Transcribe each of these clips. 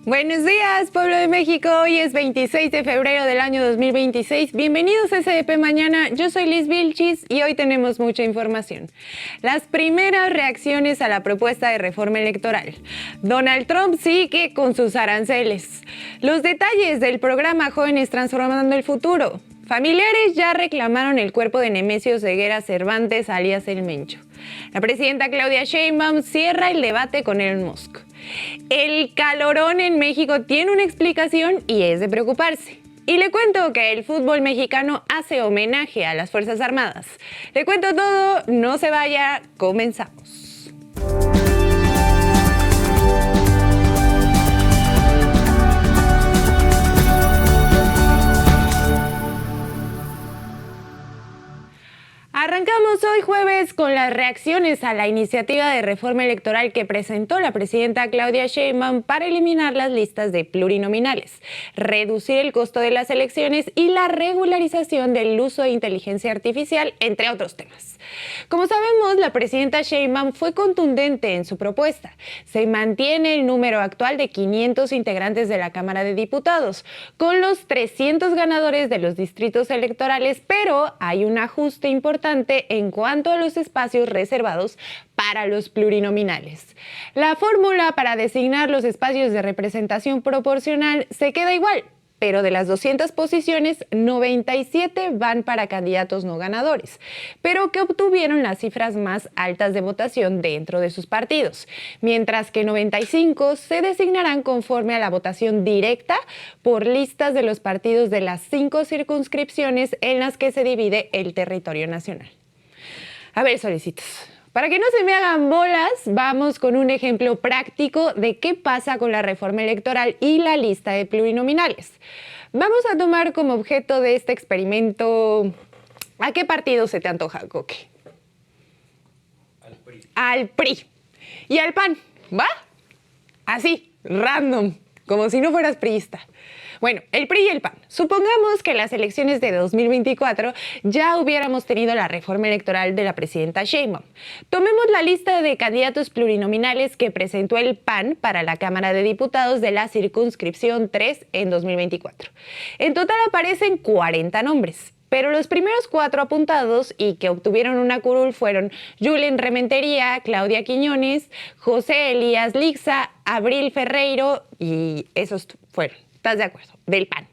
Buenos días, pueblo de México. Hoy es 26 de febrero del año 2026. Bienvenidos a SDP Mañana. Yo soy Liz Vilchis y hoy tenemos mucha información. Las primeras reacciones a la propuesta de reforma electoral. Donald Trump sigue con sus aranceles. Los detalles del programa Jóvenes Transformando el Futuro. Familiares ya reclamaron el cuerpo de Nemesio Ceguera Cervantes, alias El Mencho. La presidenta Claudia Sheinbaum cierra el debate con Elon Musk. El calorón en México tiene una explicación y es de preocuparse. Y le cuento que el fútbol mexicano hace homenaje a las Fuerzas Armadas. Le cuento todo, no se vaya, comenzamos. Arrancamos hoy jueves con las reacciones a la iniciativa de reforma electoral que presentó la presidenta Claudia Sheinbaum para eliminar las listas de plurinominales, reducir el costo de las elecciones y la regularización del uso de inteligencia artificial, entre otros temas. Como sabemos, la presidenta Sheinbaum fue contundente en su propuesta. Se mantiene el número actual de 500 integrantes de la Cámara de Diputados, con los 300 ganadores de los distritos electorales, pero hay un ajuste importante en cuanto a los espacios reservados para los plurinominales. La fórmula para designar los espacios de representación proporcional se queda igual, pero de las 200 posiciones, 97 van para candidatos no ganadores, pero que obtuvieron las cifras más altas de votación dentro de sus partidos, mientras que 95 se designarán conforme a la votación directa por listas de los partidos de las 5 circunscripciones en las que se divide el territorio nacional. A ver, solicitos. Para que no se me hagan bolas, vamos con un ejemplo práctico de qué pasa con la reforma electoral y la lista de plurinominales. Vamos a tomar como objeto de este experimento... ¿A qué partido se te antoja, Coque? Al PRI. Al PRI. Y al PAN, ¿va? Así, random, como si no fueras priista. Bueno, el PRI y el PAN. Supongamos que en las elecciones de 2024 ya hubiéramos tenido la reforma electoral de la presidenta Sheinbaum. Tomemos la lista de candidatos plurinominales que presentó el PAN para la Cámara de Diputados de la circunscripción 3 en 2024. En total aparecen 40 nombres. Pero los primeros 4 apuntados y que obtuvieron una curul fueron Julen Rementería, Claudia Quiñones, José Elías Lixa, Abril Ferreiro y esos fueron. ¿Estás de acuerdo? Del PAN.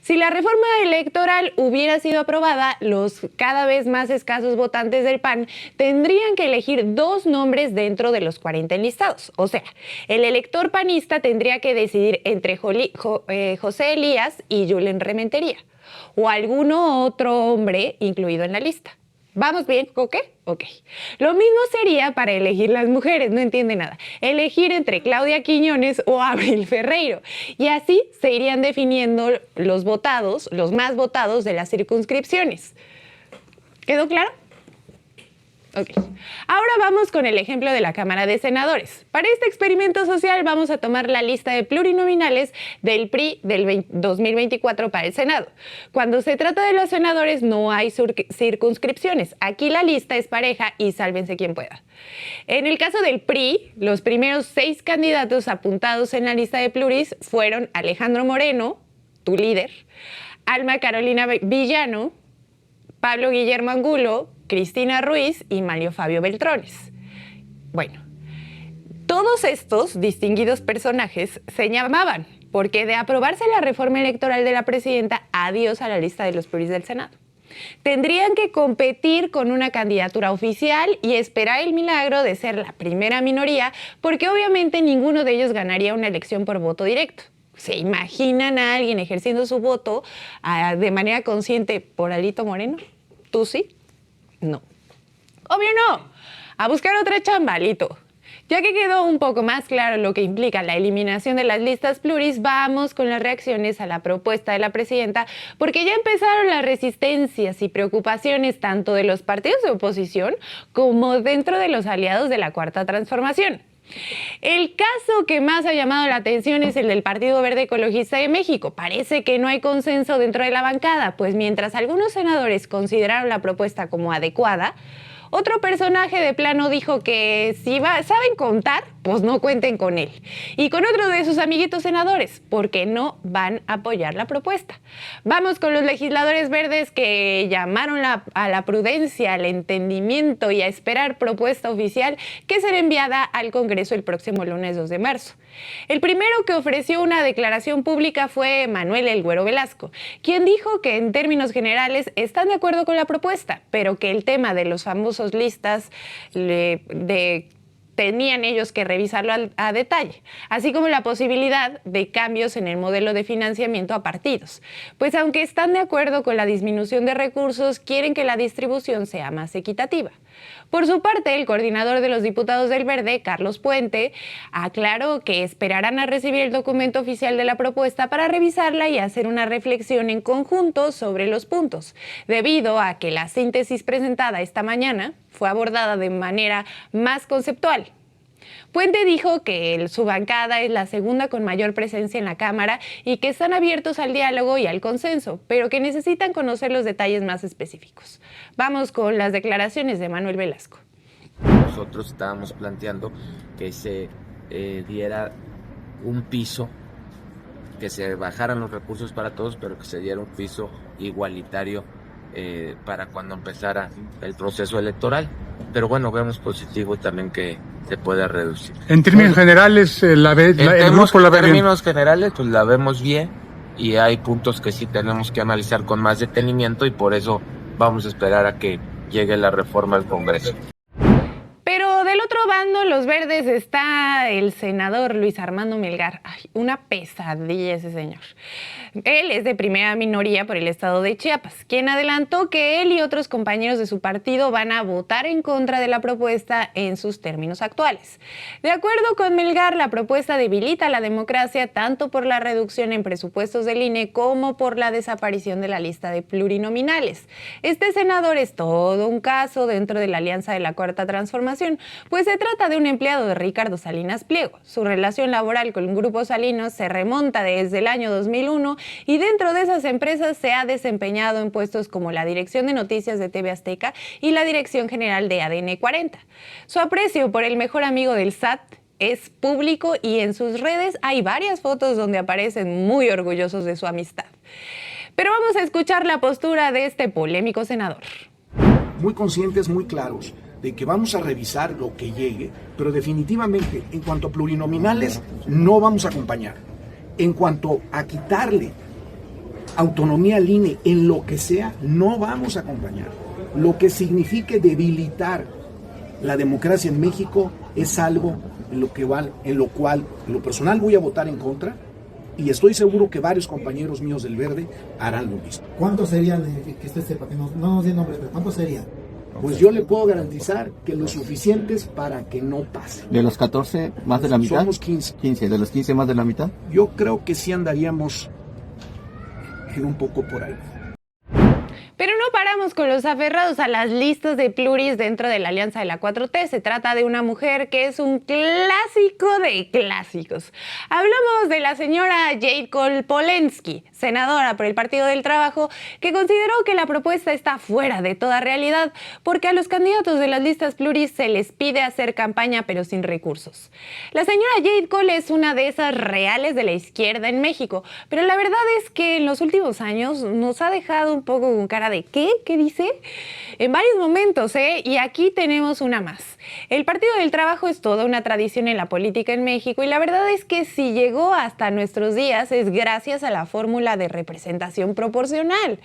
Si la reforma electoral hubiera sido aprobada, los cada vez más escasos votantes del PAN tendrían que elegir 2 nombres dentro de los 40 enlistados. O sea, el elector panista tendría que decidir entre José Elías y Julen Rementería o alguno otro hombre incluido en la lista. ¿Vamos bien, Coque? Ok. Lo mismo sería para elegir las mujeres, no entiende nada. Elegir entre Claudia Quiñones o Abril Ferreiro. Y así se irían definiendo los votados, los más votados de las circunscripciones. ¿Quedó claro? Ok. Ahora vamos con el ejemplo de la Cámara de Senadores. Para este experimento social vamos a tomar la lista de plurinominales del PRI del 2024 para el Senado. Cuando se trata de los senadores no hay circunscripciones. Aquí la lista es pareja y sálvense quien pueda. En el caso del PRI, los primeros 6 candidatos apuntados en la lista de pluris fueron Alejandro Moreno, tu líder, Alma Carolina Villano, Pablo Guillermo Angulo, Cristina Ruiz y Mario Fabio Beltrones. Bueno, todos estos distinguidos personajes se llamaban, porque de aprobarse la reforma electoral de la presidenta, adiós a la lista de los pluris del Senado. Tendrían que competir con una candidatura oficial y esperar el milagro de ser la primera minoría, porque obviamente ninguno de ellos ganaría una elección por voto directo. ¿Se imaginan a alguien ejerciendo su voto de manera consciente por Alito Moreno? ¿Tú sí? No. Obvio no. A buscar otra chamba, Alito. Ya que quedó un poco más claro lo que implica la eliminación de las listas pluris, vamos con las reacciones a la propuesta de la presidenta, porque ya empezaron las resistencias y preocupaciones tanto de los partidos de oposición como dentro de los aliados de la Cuarta Transformación. El caso que más ha llamado la atención es el del Partido Verde Ecologista de México. Parece que no hay consenso dentro de la bancada, pues mientras algunos senadores consideraron la propuesta como adecuada, otro personaje de plano dijo que si saben contar, pues no cuenten con él. Y con otro de sus amiguitos senadores, porque no van a apoyar la propuesta. Vamos con los legisladores verdes que llamaron a la prudencia, al entendimiento y a esperar propuesta oficial que será enviada al Congreso el próximo lunes 2 de marzo. El primero que ofreció una declaración pública fue Manuel El Güero Velasco, quien dijo que en términos generales están de acuerdo con la propuesta, pero que el tema de los famosos listas tenían ellos que revisarlo a detalle, así como la posibilidad de cambios en el modelo de financiamiento a partidos. Pues aunque están de acuerdo con la disminución de recursos, quieren que la distribución sea más equitativa. Por su parte, el coordinador de los diputados del Verde, Carlos Puente, aclaró que esperarán a recibir el documento oficial de la propuesta para revisarla y hacer una reflexión en conjunto sobre los puntos, debido a que la síntesis presentada esta mañana fue abordada de manera más conceptual. Puente dijo que su bancada es la segunda con mayor presencia en la Cámara y que están abiertos al diálogo y al consenso, pero que necesitan conocer los detalles más específicos. Vamos con las declaraciones de Manuel Velasco. Nosotros estábamos planteando que se diera un piso, que se bajaran los recursos para todos, pero que se diera un piso igualitario para cuando empezara el proceso electoral. Pero bueno, vemos positivo también que se pueda reducir. En términos generales, el grupo la ve bien. En términos generales, pues la vemos bien y hay puntos que sí tenemos que analizar con más detenimiento y por eso vamos a esperar a que llegue la reforma al Congreso. Pero del otro bando, los verdes, está el senador Luis Armando Melgar. Ay, una pesadilla ese señor. Él es de primera minoría por el estado de Chiapas, quien adelantó que él y otros compañeros de su partido van a votar en contra de la propuesta en sus términos actuales. De acuerdo con Melgar, la propuesta debilita la democracia tanto por la reducción en presupuestos del INE como por la desaparición de la lista de plurinominales. Este senador es todo un caso dentro de la Alianza de la Cuarta Transformación, pues se trata de un empleado de Ricardo Salinas Pliego. Su relación laboral con el Grupo Salinas se remonta desde el año 2001 y dentro de esas empresas se ha desempeñado en puestos como la Dirección de Noticias de TV Azteca y la Dirección General de ADN 40. Su aprecio por el mejor amigo del SAT es público y en sus redes hay varias fotos donde aparecen muy orgullosos de su amistad. Pero vamos a escuchar la postura de este polémico senador. Muy conscientes, muy claros de que vamos a revisar lo que llegue, pero definitivamente en cuanto a plurinominales no vamos a acompañar. En cuanto a quitarle autonomía al INE en lo que sea, no vamos a acompañar. Lo que signifique debilitar la democracia en México es algo en lo cual en lo personal voy a votar en contra y estoy seguro que varios compañeros míos del Verde harán lo mismo. ¿Cuántos serían que usted sepa? Que no nos dé nombres, pero ¿cuántos serían? Pues yo le puedo garantizar que lo suficientes para que no pase. ¿De los 14 más de la mitad? Somos 15. 15, ¿de los 15 más de la mitad? Yo creo que sí andaríamos en un poco por ahí. Pero no paramos con los aferrados a las listas de pluris dentro de la Alianza de la 4T. Se trata de una mujer que es un clásico de clásicos. Hablamos de la señora Jade Kolpolensky, senadora por el Partido del Trabajo, que consideró que la propuesta está fuera de toda realidad porque a los candidatos de las listas pluris se les pide hacer campaña pero sin recursos. La señora Jade Col es una de esas reales de la izquierda en México, pero la verdad es que en los últimos años nos ha dejado un poco con cara de ¿qué? ¿Qué dice? En varios momentos, y aquí tenemos una más. El Partido del Trabajo es toda una tradición en la política en México y la verdad es que si llegó hasta nuestros días es gracias a la fórmula de representación proporcional.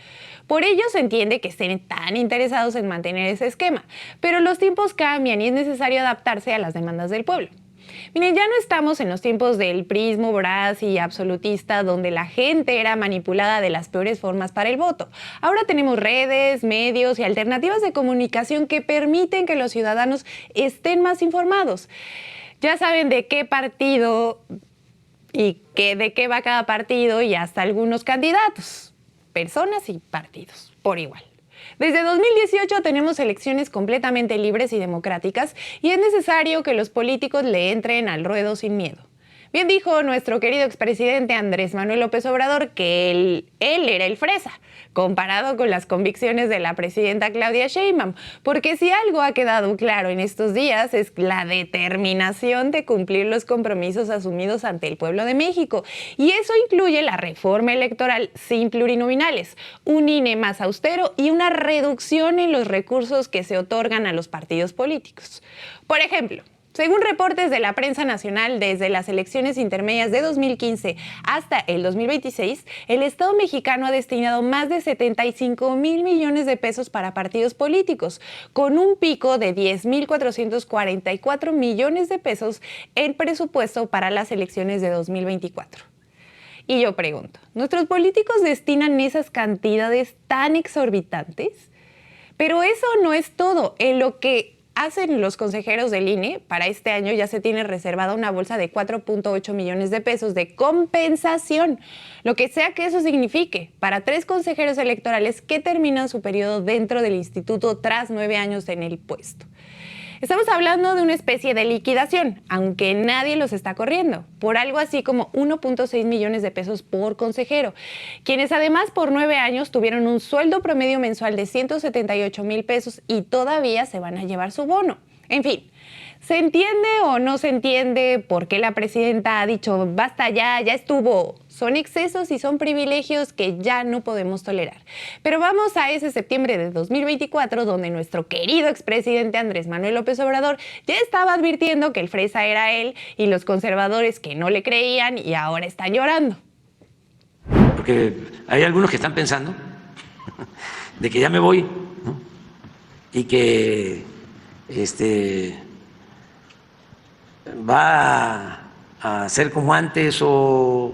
Por ello se entiende que estén tan interesados en mantener ese esquema, pero los tiempos cambian y es necesario adaptarse a las demandas del pueblo. Miren, ya no estamos en los tiempos del prismo voraz y absolutista donde la gente era manipulada de las peores formas para el voto. Ahora tenemos redes, medios y alternativas de comunicación que permiten que los ciudadanos estén más informados. Ya saben de qué partido y de qué va cada partido y hasta algunos candidatos, personas y partidos, por igual. Desde 2018 tenemos elecciones completamente libres y democráticas y es necesario que los políticos le entren al ruedo sin miedo. Bien dijo nuestro querido expresidente Andrés Manuel López Obrador que él era el fresa, comparado con las convicciones de la presidenta Claudia Sheinbaum, porque si algo ha quedado claro en estos días es la determinación de cumplir los compromisos asumidos ante el pueblo de México, y eso incluye la reforma electoral sin plurinominales, un INE más austero y una reducción en los recursos que se otorgan a los partidos políticos. Por ejemplo, según reportes de la prensa nacional, desde las elecciones intermedias de 2015 hasta el 2026, el Estado mexicano ha destinado más de 75,000 millones de pesos para partidos políticos, con un pico de 10,444 millones de pesos en presupuesto para las elecciones de 2024. Y yo pregunto, ¿nuestros políticos destinan esas cantidades tan exorbitantes? Pero eso no es todo. En lo que hacen los consejeros del INE, para este año ya se tiene reservada una bolsa de 4.8 millones de pesos de compensación, lo que sea que eso signifique, para 3 consejeros electorales que terminan su periodo dentro del instituto tras 9 años en el puesto. Estamos hablando de una especie de liquidación, aunque nadie los está corriendo, por algo así como 1.6 millones de pesos por consejero, quienes además por 9 años tuvieron un sueldo promedio mensual de 178,000 pesos y todavía se van a llevar su bono. En fin, ¿se entiende o no se entiende por qué la presidenta ha dicho basta ya estuvo? Son excesos y son privilegios que ya no podemos tolerar. Pero vamos a ese septiembre de 2024 donde nuestro querido expresidente Andrés Manuel López Obrador ya estaba advirtiendo que el fresa era él y los conservadores que no le creían y ahora están llorando. Porque hay algunos que están pensando de que ya me voy, ¿no? Y que va a ser como antes o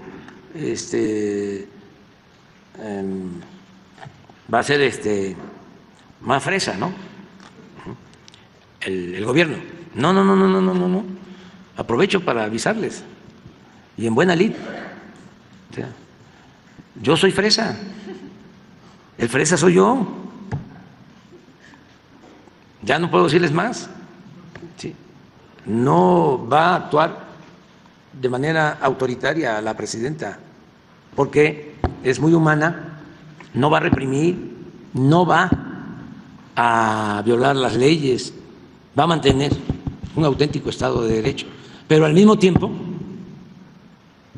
va a ser más fresa, ¿no? El gobierno. No. Aprovecho para avisarles y en buena lid. O sea, yo soy fresa. El fresa soy yo. Ya no puedo decirles más. ¿Sí? No va a actuar de manera autoritaria la presidenta, porque es muy humana, no va a reprimir, no va a violar las leyes, va a mantener un auténtico Estado de Derecho, pero al mismo tiempo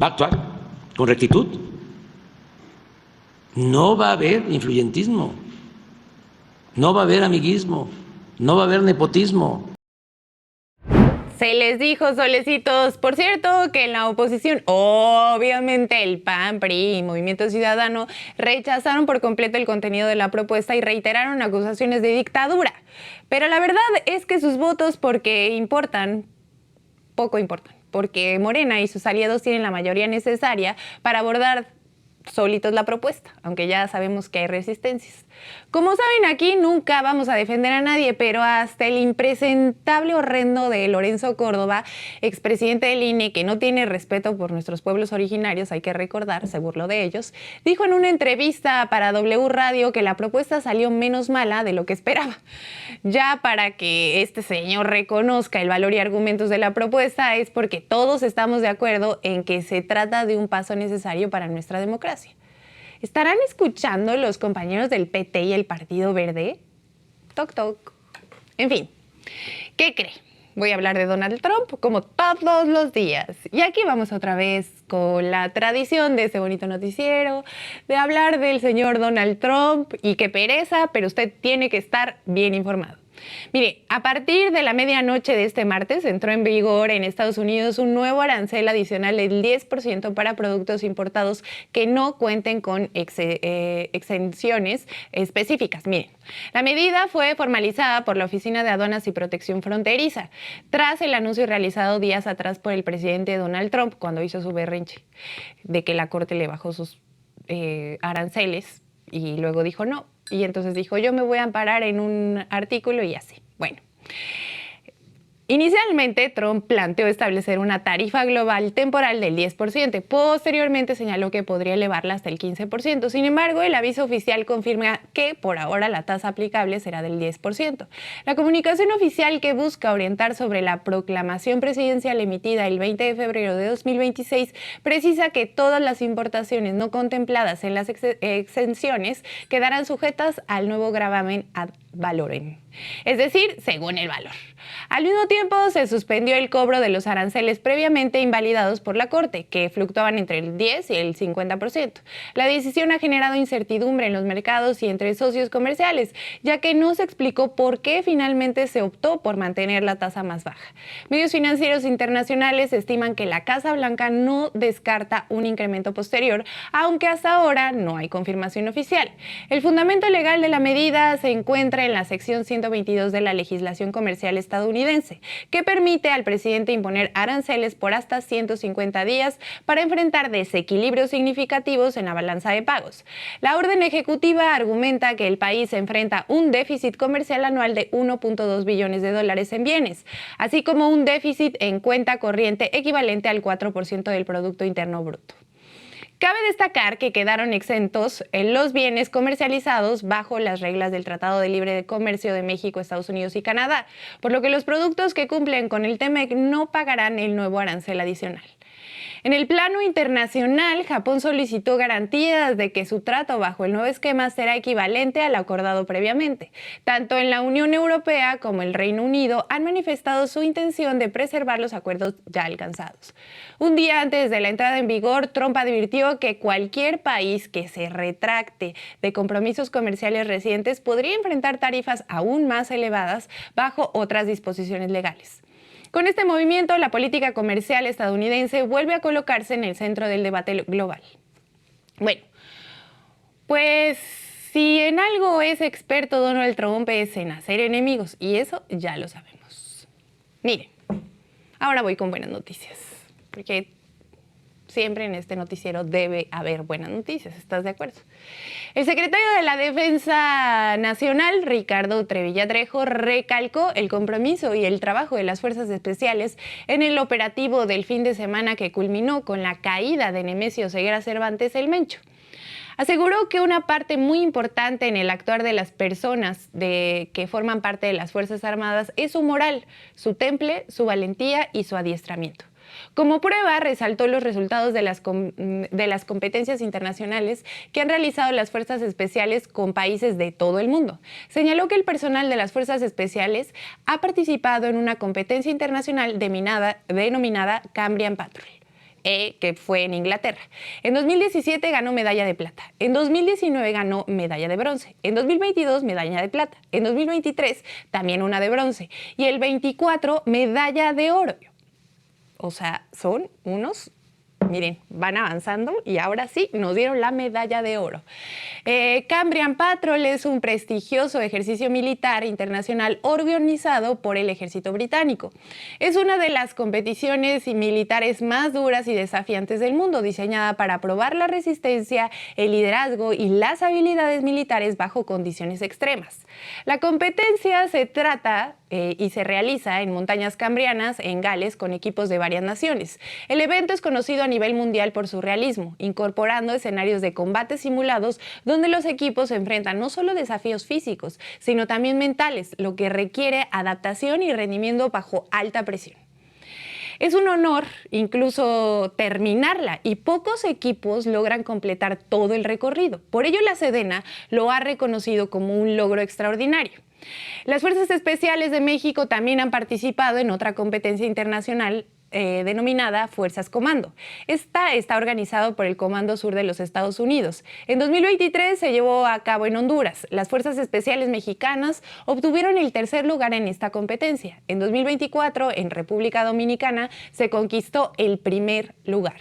va a actuar con rectitud. No va a haber influyentismo, no va a haber amiguismo, no va a haber nepotismo. Se les dijo, solecitos. Por cierto, que en la oposición, obviamente el PAN, PRI y Movimiento Ciudadano rechazaron por completo el contenido de la propuesta y reiteraron acusaciones de dictadura. Pero la verdad es que sus votos, porque importan, poco importan, porque Morena y sus aliados tienen la mayoría necesaria para abordar solitos la propuesta, aunque ya sabemos que hay resistencias. Como saben, aquí nunca vamos a defender a nadie, pero hasta el impresentable horrendo de Lorenzo Córdoba, expresidente del INE, que no tiene respeto por nuestros pueblos originarios, hay que recordar, se burló de ellos, dijo en una entrevista para W Radio que la propuesta salió menos mala de lo que esperaba. Ya para que este señor reconozca el valor y argumentos de la propuesta es porque todos estamos de acuerdo en que se trata de un paso necesario para nuestra democracia. ¿Estarán escuchando los compañeros del PT y el Partido Verde? Toc, toc. En fin, ¿qué cree? Voy a hablar de Donald Trump como todos los días. Y aquí vamos otra vez con la tradición de este bonito noticiero, de hablar del señor Donald Trump y qué pereza, pero usted tiene que estar bien informado. Mire, a partir de la medianoche de este martes entró en vigor en Estados Unidos un nuevo arancel adicional del 10% para productos importados que no cuenten con exenciones específicas. Miren, la medida fue formalizada por la Oficina de Aduanas y Protección Fronteriza tras el anuncio realizado días atrás por el presidente Donald Trump cuando hizo su berrinche de que la Corte le bajó sus aranceles y luego dijo no. Y entonces dijo, yo me voy a amparar en un artículo y así. Bueno, Inicialmente, Trump planteó establecer una tarifa global temporal del 10%. Posteriormente señaló que podría elevarla hasta el 15%. Sin embargo, el aviso oficial confirma que por ahora la tasa aplicable será del 10%. La comunicación oficial que busca orientar sobre la proclamación presidencial emitida el 20 de febrero de 2026 precisa que todas las importaciones no contempladas en las exenciones quedarán sujetas al nuevo gravamen ad valorem, es decir, según el valor. Al mismo tiempo, se suspendió el cobro de los aranceles previamente invalidados por la Corte, que fluctuaban entre el 10 y el 50%. La decisión ha generado incertidumbre en los mercados y entre socios comerciales, ya que no se explicó por qué finalmente se optó por mantener la tasa más baja. Medios financieros internacionales estiman que la Casa Blanca no descarta un incremento posterior, aunque hasta ahora no hay confirmación oficial. El fundamento legal de la medida se encuentra en la sección 122 de la legislación comercial estadounidense, que permite al presidente imponer aranceles por hasta 150 días para enfrentar desequilibrios significativos en la balanza de pagos. La orden ejecutiva argumenta que el país enfrenta un déficit comercial anual de 1.2 billones de dólares en bienes, así como un déficit en cuenta corriente equivalente al 4% del Producto Interno Bruto. Cabe destacar que quedaron exentos los bienes comercializados bajo las reglas del Tratado de Libre Comercio de México, Estados Unidos y Canadá, por lo que los productos que cumplen con el TEMEC no pagarán el nuevo arancel adicional. En el plano internacional, Japón solicitó garantías de que su trato bajo el nuevo esquema será equivalente al acordado previamente. Tanto en la Unión Europea como el Reino Unido han manifestado su intención de preservar los acuerdos ya alcanzados. Un día antes de la entrada en vigor, Trump advirtió que cualquier país que se retracte de compromisos comerciales recientes podría enfrentar tarifas aún más elevadas bajo otras disposiciones legales. Con este movimiento, la política comercial estadounidense vuelve a colocarse en el centro del debate global. Bueno, pues si en algo es experto Donald Trump es en hacer enemigos, y eso ya lo sabemos. Miren, ahora voy con buenas noticias, porque siempre en este noticiero debe haber buenas noticias, ¿estás de acuerdo? El secretario de la Defensa Nacional, Ricardo Trevilla Trejo, recalcó el compromiso y el trabajo de las fuerzas especiales en el operativo del fin de semana que culminó con la caída de Nemesio Ceguera Cervantes el Mencho. Aseguró que una parte muy importante en el actuar de las personas que forman parte de las Fuerzas Armadas es su moral, su temple, su valentía y su adiestramiento. Como prueba, resaltó los resultados de las competencias internacionales que han realizado las Fuerzas Especiales con países de todo el mundo. Señaló que el personal de las Fuerzas Especiales ha participado en una competencia internacional denominada Cambrian Patrol, que fue en Inglaterra. En 2017 ganó medalla de plata. En 2019 ganó medalla de bronce. En 2022 medalla de plata. En 2023 también una de bronce. Y el 24 medalla de oro. O sea, son unos, miren, van avanzando y ahora sí nos dieron la medalla de oro. Cambrian Patrol es un prestigioso ejercicio militar internacional organizado por el ejército británico. Es una de las competiciones militares más duras y desafiantes del mundo, diseñada para probar la resistencia, el liderazgo y las habilidades militares bajo condiciones extremas. La competencia se trata y se realiza en montañas cambrianas en Gales con equipos de varias naciones. El evento es conocido a nivel mundial por su realismo, incorporando escenarios de combate simulados donde los equipos se enfrentan no solo desafíos físicos, sino también mentales, lo que requiere adaptación y rendimiento bajo alta presión. Es un honor incluso terminarla y pocos equipos logran completar todo el recorrido. Por ello, la Sedena lo ha reconocido como un logro extraordinario. Las Fuerzas Especiales de México también han participado en otra competencia internacional denominada Fuerzas Comando. Esta está organizado por el Comando Sur de los Estados Unidos. En 2023 se llevó a cabo en Honduras. Las Fuerzas Especiales mexicanas obtuvieron el tercer lugar en esta competencia. En 2024, en República Dominicana, se conquistó el primer lugar.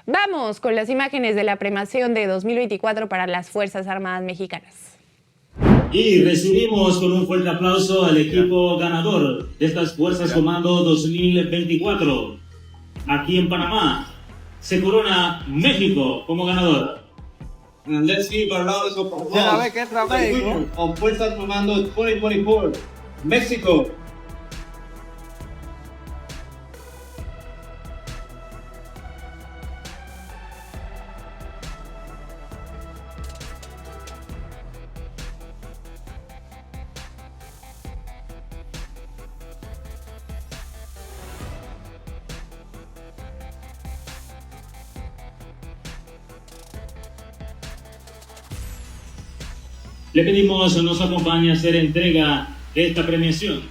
Vamos con las imágenes de la premiación de 2024 para las Fuerzas Armadas Mexicanas. Y recibimos con un fuerte aplauso al equipo ganador de estas Fuerzas Comando 2024. Aquí en Panamá se corona México como ganador. And let's give a round of applause of Fuerzas Comando 2024, México. Le pedimos nos acompañe a hacer entrega de esta premiación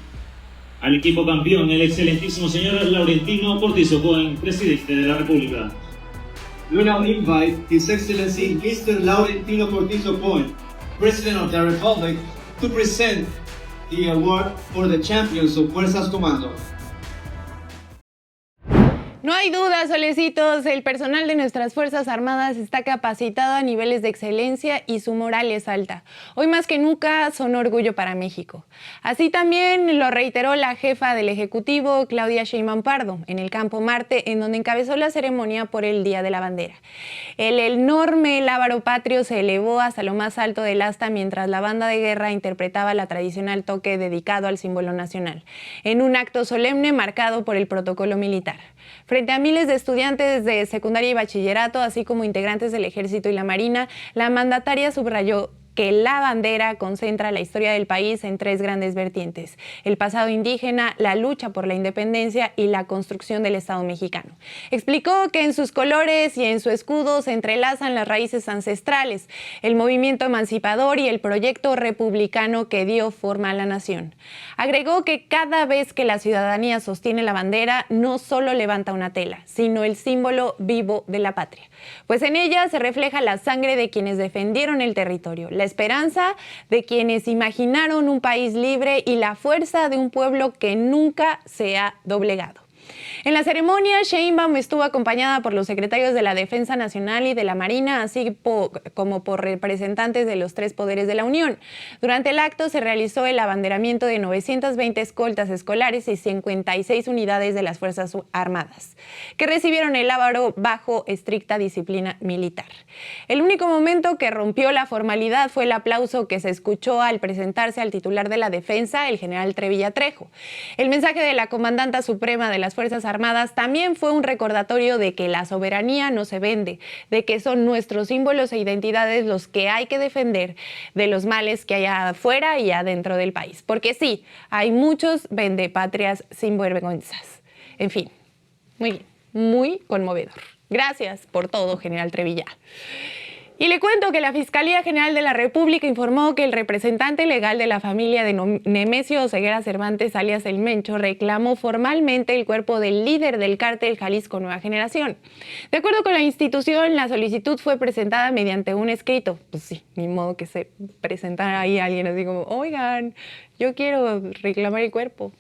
al equipo campeón, el excelentísimo señor Laurentino Cortizo Cohen, presidente de la República. We now invite His Excellency Mr. Laurentino Cortizo Cohen, President of the Republic, to present the award for the champions of Fuerzas Comando. No hay duda, solecitos, el personal de nuestras Fuerzas Armadas está capacitado a niveles de excelencia y su moral es alta. Hoy más que nunca son orgullo para México. Así también lo reiteró la jefa del Ejecutivo, Claudia Sheinbaum Pardo, en el Campo Marte, en donde encabezó la ceremonia por el Día de la Bandera. El enorme lábaro patrio se elevó hasta lo más alto del asta mientras la banda de guerra interpretaba la tradicional toque dedicado al símbolo nacional, en un acto solemne marcado por el protocolo militar. Frente a miles de estudiantes de secundaria y bachillerato, así como integrantes del Ejército y la Marina, la mandataria subrayó que la bandera concentra la historia del país en tres grandes vertientes: el pasado indígena, la lucha por la independencia y la construcción del Estado mexicano. Explicó que en sus colores y en su escudo se entrelazan las raíces ancestrales, el movimiento emancipador y el proyecto republicano que dio forma a la nación. Agregó que cada vez que la ciudadanía sostiene la bandera, no solo levanta una tela, sino el símbolo vivo de la patria, pues en ella se refleja la sangre de quienes defendieron el territorio, la esperanza de quienes imaginaron un país libre y la fuerza de un pueblo que nunca se ha doblegado. En la ceremonia, Sheinbaum estuvo acompañada por los secretarios de la Defensa Nacional y de la Marina, así como por representantes de los tres poderes de la Unión. Durante el acto se realizó el abanderamiento de 920 escoltas escolares y 56 unidades de las Fuerzas Armadas, que recibieron el lábaro bajo estricta disciplina militar. El único momento que rompió la formalidad fue el aplauso que se escuchó al presentarse al titular de la Defensa, el general Trevilla Trejo. El mensaje de la comandanta suprema de las Fuerzas Armadas también fue un recordatorio de que la soberanía no se vende, de que son nuestros símbolos e identidades los que hay que defender de los males que hay afuera y adentro del país. Porque sí, hay muchos vendepatrias sin vergüenzas. En fin, muy bien, muy conmovedor. Gracias por todo, general Trevilla. Y le cuento que la Fiscalía General de la República informó que el representante legal de la familia de Nemesio Oseguera Cervantes, alias El Mencho, reclamó formalmente el cuerpo del líder del cártel Jalisco Nueva Generación. De acuerdo con la institución, la solicitud fue presentada mediante un escrito. Pues sí, ni modo que se presentara ahí alguien así como, oigan, yo quiero reclamar el cuerpo.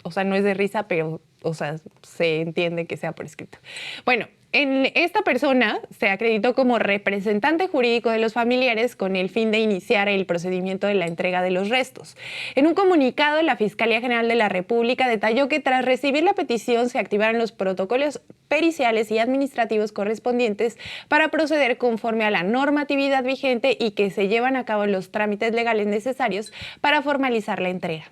O sea, no es de risa, pero, o sea, se entiende que sea por escrito. Bueno, esta persona se acreditó como representante jurídico de los familiares con el fin de iniciar el procedimiento de la entrega de los restos. En un comunicado, la Fiscalía General de la República detalló que tras recibir la petición se activaron los protocolos periciales y administrativos correspondientes para proceder conforme a la normatividad vigente y que se llevan a cabo los trámites legales necesarios para formalizar la entrega.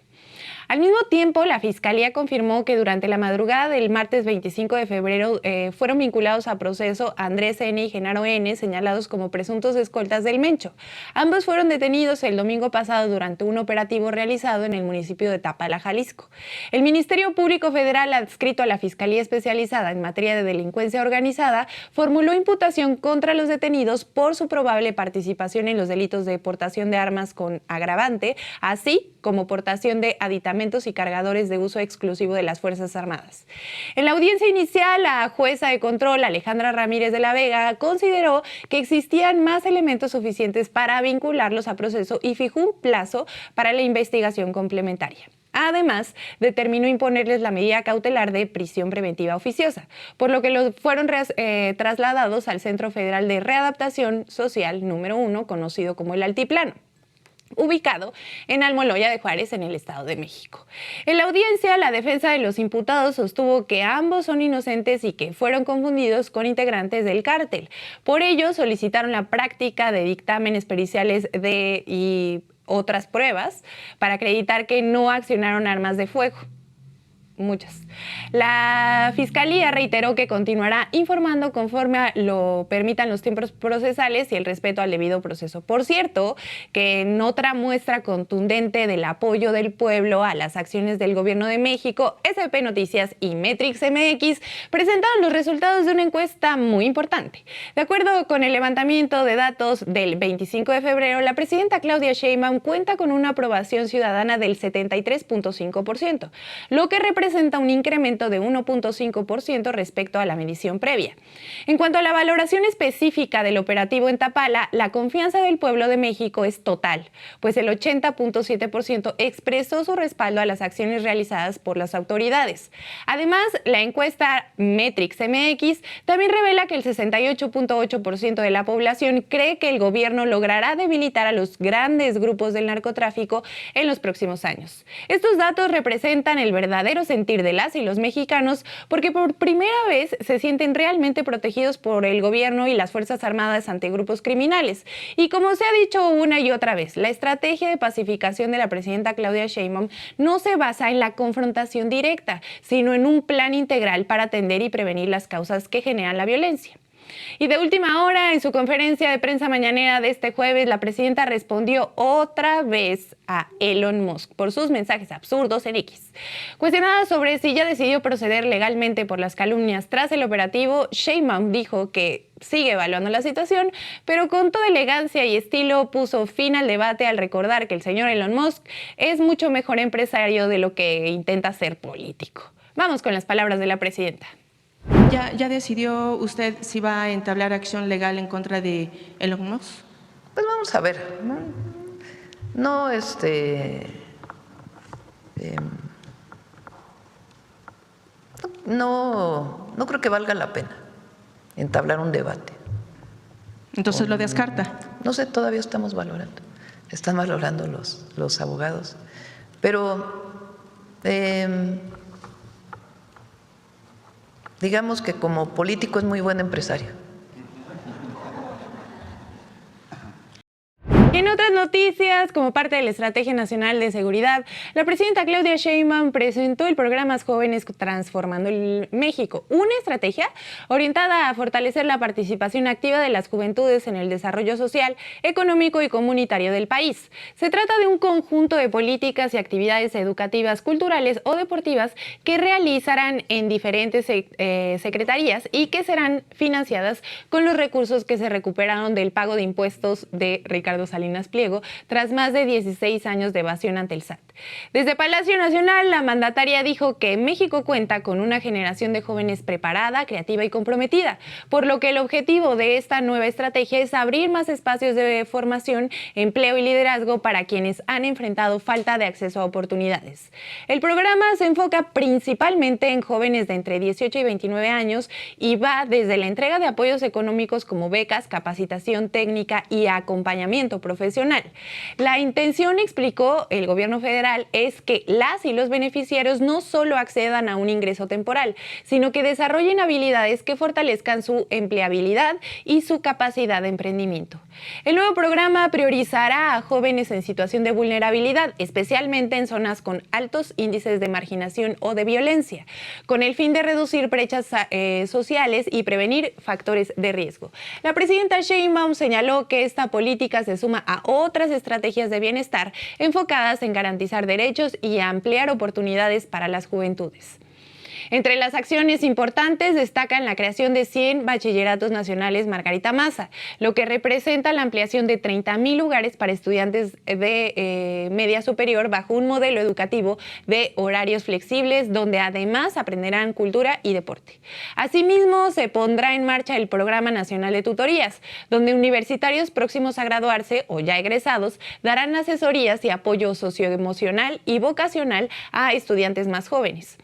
Al mismo tiempo, la Fiscalía confirmó que durante la madrugada del martes 25 de febrero fueron vinculados a proceso Andrés N. y Genaro N., señalados como presuntos escoltas del Mencho. Ambos fueron detenidos el domingo pasado durante un operativo realizado en el municipio de Tapala, Jalisco. El Ministerio Público Federal, adscrito a la Fiscalía Especializada en materia de delincuencia organizada, formuló imputación contra los detenidos por su probable participación en los delitos de portación de armas con agravante, así como portación de aditamentos y cargadores de uso exclusivo de las Fuerzas Armadas. En la audiencia inicial, la jueza de control, Alejandra Ramírez de la Vega, consideró que existían más elementos suficientes para vincularlos a proceso y fijó un plazo para la investigación complementaria. Además, determinó imponerles la medida cautelar de prisión preventiva oficiosa, por lo que fueron trasladados al Centro Federal de Readaptación Social número 1, conocido como el Altiplano, ubicado en Almoloya de Juárez, en el Estado de México. En la audiencia, la defensa de los imputados sostuvo que ambos son inocentes y que fueron confundidos con integrantes del cártel. Por ello, solicitaron la práctica de dictámenes periciales y otras pruebas para acreditar que no accionaron armas de fuego. muchas. La Fiscalía reiteró que continuará informando conforme lo permitan los tiempos procesales y el respeto al debido proceso. Por cierto, que en otra muestra contundente del apoyo del pueblo a las acciones del Gobierno de México, SP Noticias y Metrix MX presentaron los resultados de una encuesta muy importante. De acuerdo con el levantamiento de datos del 25 de febrero, la presidenta Claudia Sheinbaum cuenta con una aprobación ciudadana del 73.5%, lo que representa un incremento de 1.5% respecto a la medición previa. En cuanto a la valoración específica del operativo en Tapala, la confianza del pueblo de México es total, pues el 80.7% expresó su respaldo a las acciones realizadas por las autoridades. Además, la encuesta Metrix MX también revela que el 68.8% de la población cree que el gobierno logrará debilitar a los grandes grupos del narcotráfico en los próximos años. Estos datos representan el verdadero sentir de las y los mexicanos porque por primera vez se sienten realmente protegidos por el gobierno y las Fuerzas Armadas ante grupos criminales. Y como se ha dicho una y otra vez, la estrategia de pacificación de la presidenta Claudia Sheinbaum no se basa en la confrontación directa, sino en un plan integral para atender y prevenir las causas que generan la violencia. Y de última hora, en su conferencia de prensa mañanera de este jueves, la presidenta respondió otra vez a Elon Musk por sus mensajes absurdos en X. Cuestionada sobre si ya decidió proceder legalmente por las calumnias tras el operativo, Sheinbaum dijo que sigue evaluando la situación, pero con toda elegancia y estilo puso fin al debate al recordar que el señor Elon Musk es mucho mejor empresario de lo que intenta ser político. Vamos con las palabras de la presidenta. ¿Ya decidió usted si va a entablar acción legal en contra de Elon Musk? Pues vamos a ver. No creo que valga la pena entablar un debate. Entonces lo descarta. No sé, todavía estamos valorando. Están valorando los abogados. Pero digamos que como político es muy buen empresario. En otras noticias, como parte de la Estrategia Nacional de Seguridad, la presidenta Claudia Sheinbaum presentó el programa Jóvenes Transformando el México, una estrategia orientada a fortalecer la participación activa de las juventudes en el desarrollo social, económico y comunitario del país. Se trata de un conjunto de políticas y actividades educativas, culturales o deportivas que realizarán en diferentes secretarías y que serán financiadas con los recursos que se recuperaron del pago de impuestos de Ricardo Salinas Pliego tras más de 16 años de evasión ante el SAT. Desde Palacio Nacional, la mandataria dijo que México cuenta con una generación de jóvenes preparada, creativa y comprometida, por lo que el objetivo de esta nueva estrategia es abrir más espacios de formación, empleo y liderazgo para quienes han enfrentado falta de acceso a oportunidades. El programa se enfoca principalmente en jóvenes de entre 18 y 29 años y va desde la entrega de apoyos económicos como becas, capacitación técnica y acompañamiento profesional. La intención, explicó el gobierno federal, es que las y los beneficiarios no solo accedan a un ingreso temporal, sino que desarrollen habilidades que fortalezcan su empleabilidad y su capacidad de emprendimiento. El nuevo programa priorizará a jóvenes en situación de vulnerabilidad, especialmente en zonas con altos índices de marginación o de violencia, con el fin de reducir brechas sociales y prevenir factores de riesgo. La presidenta Sheinbaum señaló que esta política se suma a otras estrategias de bienestar enfocadas en garantizar derechos y ampliar oportunidades para las juventudes. Entre las acciones importantes destacan la creación de 100 bachilleratos nacionales Margarita Maza, lo que representa la ampliación de 30,000 lugares para estudiantes de media superior bajo un modelo educativo de horarios flexibles, donde además aprenderán cultura y deporte. Asimismo, se pondrá en marcha el Programa Nacional de Tutorías, donde universitarios próximos a graduarse o ya egresados darán asesorías y apoyo socioemocional y vocacional a estudiantes más jóvenes.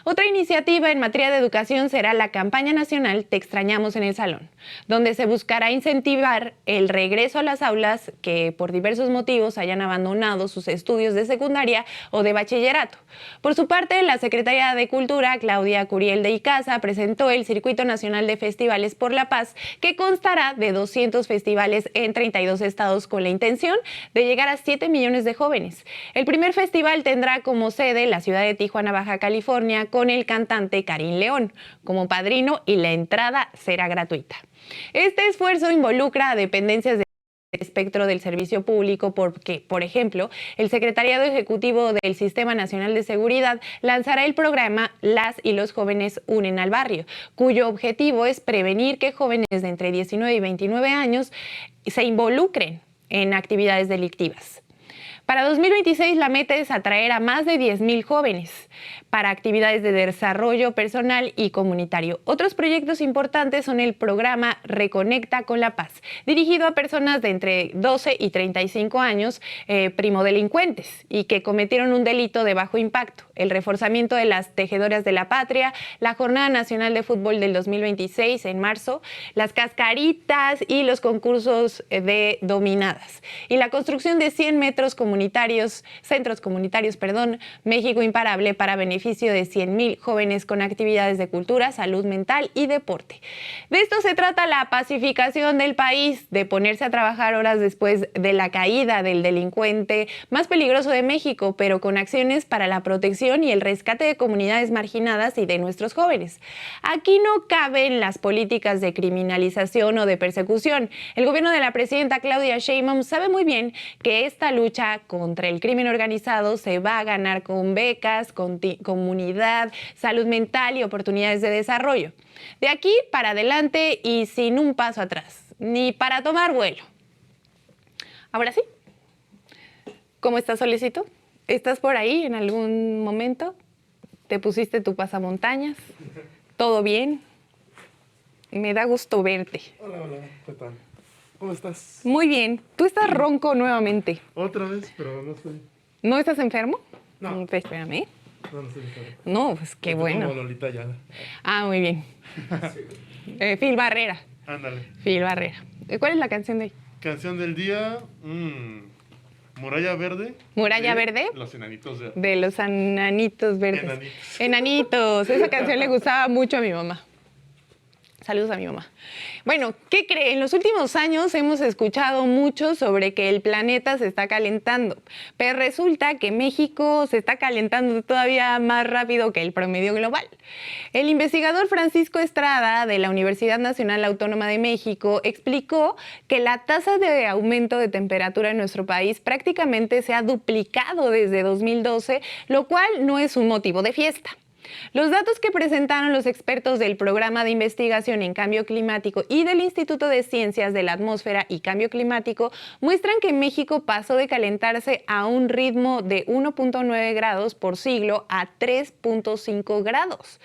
Otra iniciativa en materia de educación será la campaña nacional Te extrañamos en el salón, donde se buscará incentivar el regreso a las aulas que por diversos motivos hayan abandonado sus estudios de secundaria o de bachillerato. Por su parte, la secretaria de Cultura, Claudia Curiel de Icaza, presentó el Circuito Nacional de Festivales por la Paz, que constará de 200 festivales en 32 estados con la intención de llegar a 7 millones de jóvenes. El primer festival tendrá como sede la ciudad de Tijuana, Baja California, con el cantante Karim León como padrino y la entrada será gratuita. Este esfuerzo involucra a dependencias del espectro del servicio público porque, por ejemplo, el Secretariado Ejecutivo del Sistema Nacional de Seguridad lanzará el programa Las y los jóvenes unen al barrio, cuyo objetivo es prevenir que jóvenes de entre 19 y 29 años se involucren en actividades delictivas. Para 2026 la meta es atraer a más de 10,000 jóvenes para actividades de desarrollo personal y comunitario. Otros proyectos importantes son el programa Reconecta con la Paz, dirigido a personas de entre 12 y 35 años primodelincuentes y que cometieron un delito de bajo impacto, el reforzamiento de las tejedoras de la patria, la Jornada Nacional de Fútbol del 2026 en marzo, las cascaritas y los concursos de dominadas y la construcción de 100 centros comunitarios, México Imparable para beneficio de 100,000 jóvenes con actividades de cultura, salud mental y deporte. De esto se trata la pacificación del país, de ponerse a trabajar horas después de la caída del delincuente más peligroso de México, pero con acciones para la protección y el rescate de comunidades marginadas y de nuestros jóvenes. Aquí no caben las políticas de criminalización o de persecución. El gobierno de la presidenta Claudia Sheinbaum sabe muy bien que esta lucha contra el crimen organizado se va a ganar con becas, con comunidad, salud mental y oportunidades de desarrollo. De aquí para adelante y sin un paso atrás, ni para tomar vuelo. Ahora sí, ¿cómo estás, Solecito? ¿Estás por ahí en algún momento? ¿Te pusiste tu pasamontañas? ¿Todo bien? Me da gusto verte. Hola, ¿qué tal? ¿Cómo estás? Muy bien. ¿Tú estás ronco nuevamente? Otra vez, pero no estoy. ¿No estás enfermo? No. Espérame. No estoy enfermo. No, pues qué bueno. Como Lolita Ayala. Ah, muy bien. Phil Barrera. Ándale. Phil Barrera. ¿Cuál es la canción de hoy? Canción del día. Muralla Verde. ¿Muralla Verde? Los Enanitos Verdes. De los Enanitos Verdes. Enanitos. Enanitos. Esa canción le gustaba mucho a mi mamá. Saludos a mi mamá. Bueno, ¿qué cree? En los últimos años hemos escuchado mucho sobre que el planeta se está calentando, pero resulta que México se está calentando todavía más rápido que el promedio global. El investigador Francisco Estrada de la Universidad Nacional Autónoma de México explicó que la tasa de aumento de temperatura en nuestro país prácticamente se ha duplicado desde 2012, lo cual no es un motivo de fiesta. Los datos que presentaron los expertos del Programa de Investigación en Cambio Climático y del Instituto de Ciencias de la Atmósfera y Cambio Climático muestran que México pasó de calentarse a un ritmo de 1.9 grados por siglo a 3.5 grados.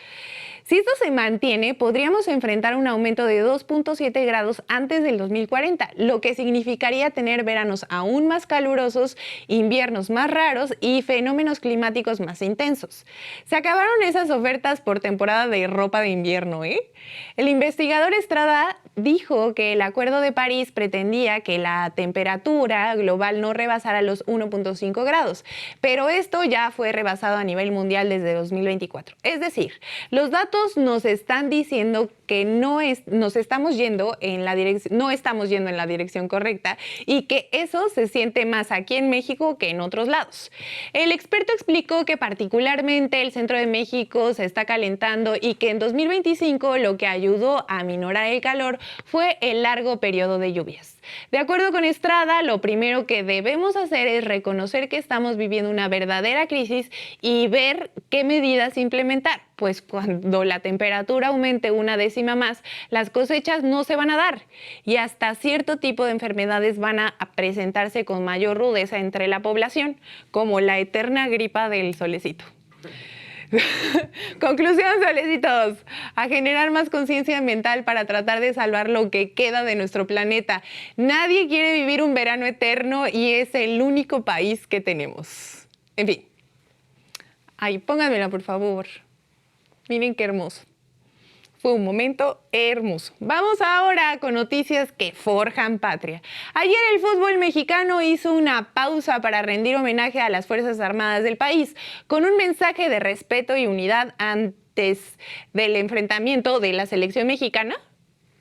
Si esto se mantiene, podríamos enfrentar un aumento de 2.7 grados antes del 2040, lo que significaría tener veranos aún más calurosos, inviernos más raros y fenómenos climáticos más intensos. Se acabaron esas ofertas por temporada de ropa de invierno, ¿eh? El investigador Estrada dijo que el Acuerdo de París pretendía que la temperatura global no rebasara los 1.5 grados, pero esto ya fue rebasado a nivel mundial desde 2024. Es decir, los datos nos están diciendo que no estamos yendo en la dirección correcta y que eso se siente más aquí en México que en otros lados. El experto explicó que particularmente el centro de México se está calentando y que en 2025 lo que ayudó a aminorar el calor fue el largo periodo de lluvias. De acuerdo con Estrada, lo primero que debemos hacer es reconocer que estamos viviendo una verdadera crisis y ver qué medidas implementar, pues cuando la temperatura aumente una décima más, las cosechas no se van a dar y hasta cierto tipo de enfermedades van a presentarse con mayor rudeza entre la población, como la eterna gripa del solecito. Conclusión, solecitos, a generar más conciencia ambiental para tratar de salvar lo que queda de nuestro planeta. Nadie quiere vivir un verano eterno y es el único país que tenemos. En fin. Ay, pónganmela, por favor. Miren qué hermoso. Fue un momento hermoso. Vamos ahora con noticias que forjan patria. Ayer el fútbol mexicano hizo una pausa para rendir homenaje a las Fuerzas Armadas del país, con un mensaje de respeto y unidad antes del enfrentamiento de la selección mexicana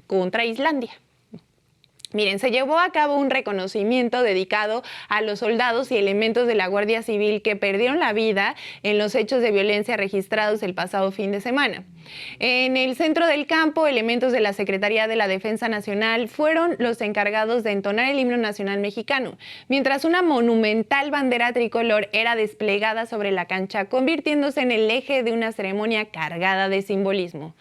contra Islandia. Miren, se llevó a cabo un reconocimiento dedicado a los soldados y elementos de la Guardia Civil que perdieron la vida en los hechos de violencia registrados el pasado fin de semana. En el centro del campo, elementos de la Secretaría de la Defensa Nacional fueron los encargados de entonar el himno nacional mexicano, mientras una monumental bandera tricolor era desplegada sobre la cancha, convirtiéndose en el eje de una ceremonia cargada de simbolismo.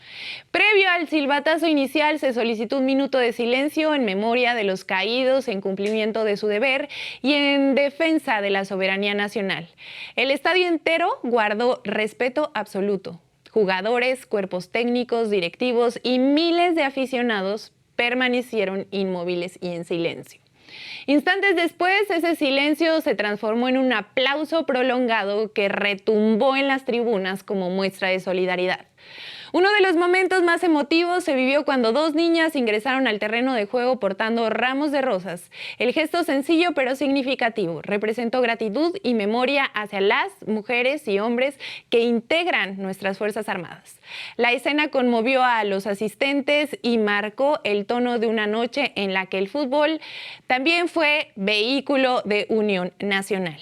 Previo al silbatazo inicial, se solicitó un minuto de silencio en memoria de los caídos en cumplimiento de su deber y en defensa de la soberanía nacional. El estadio entero guardó respeto absoluto. Jugadores, cuerpos técnicos, directivos y miles de aficionados permanecieron inmóviles y en silencio. Instantes después, ese silencio se transformó en un aplauso prolongado que retumbó en las tribunas como muestra de solidaridad. Uno de los momentos más emotivos se vivió cuando dos niñas ingresaron al terreno de juego portando ramos de rosas. El gesto sencillo pero significativo representó gratitud y memoria hacia las mujeres y hombres que integran nuestras Fuerzas Armadas. La escena conmovió a los asistentes y marcó el tono de una noche en la que el fútbol también fue vehículo de unión nacional.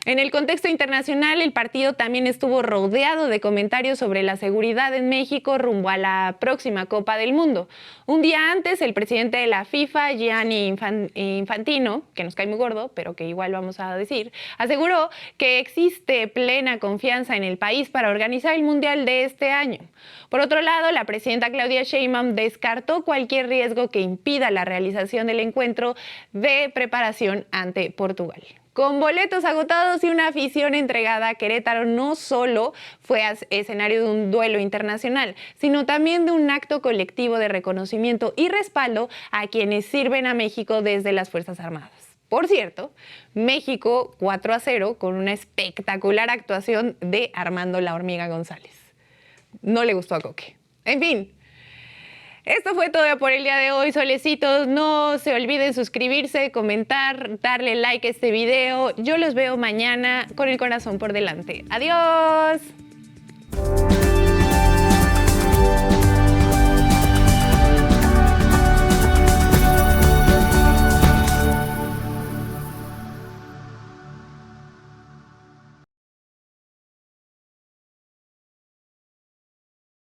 En el contexto internacional, el partido también estuvo rodeado de comentarios sobre la seguridad en México rumbo a la próxima Copa del Mundo. Un día antes, el presidente de la FIFA, Gianni Infantino, que nos cae muy gordo, pero que igual vamos a decir, aseguró que existe plena confianza en el país para organizar el Mundial de este año. Por otro lado, la presidenta Claudia Sheinbaum descartó cualquier riesgo que impida la realización del encuentro de preparación ante Portugal. Con boletos agotados y una afición entregada, Querétaro no solo fue escenario de un duelo internacional, sino también de un acto colectivo de reconocimiento y respaldo a quienes sirven a México desde las Fuerzas Armadas. Por cierto, México 4-0 con una espectacular actuación de Armando La Hormiga González. No le gustó a Coque. En fin. Esto fue todo por el día de hoy, solecitos. No se olviden suscribirse, comentar, darle like a este video. Yo los veo mañana con el corazón por delante. ¡Adiós!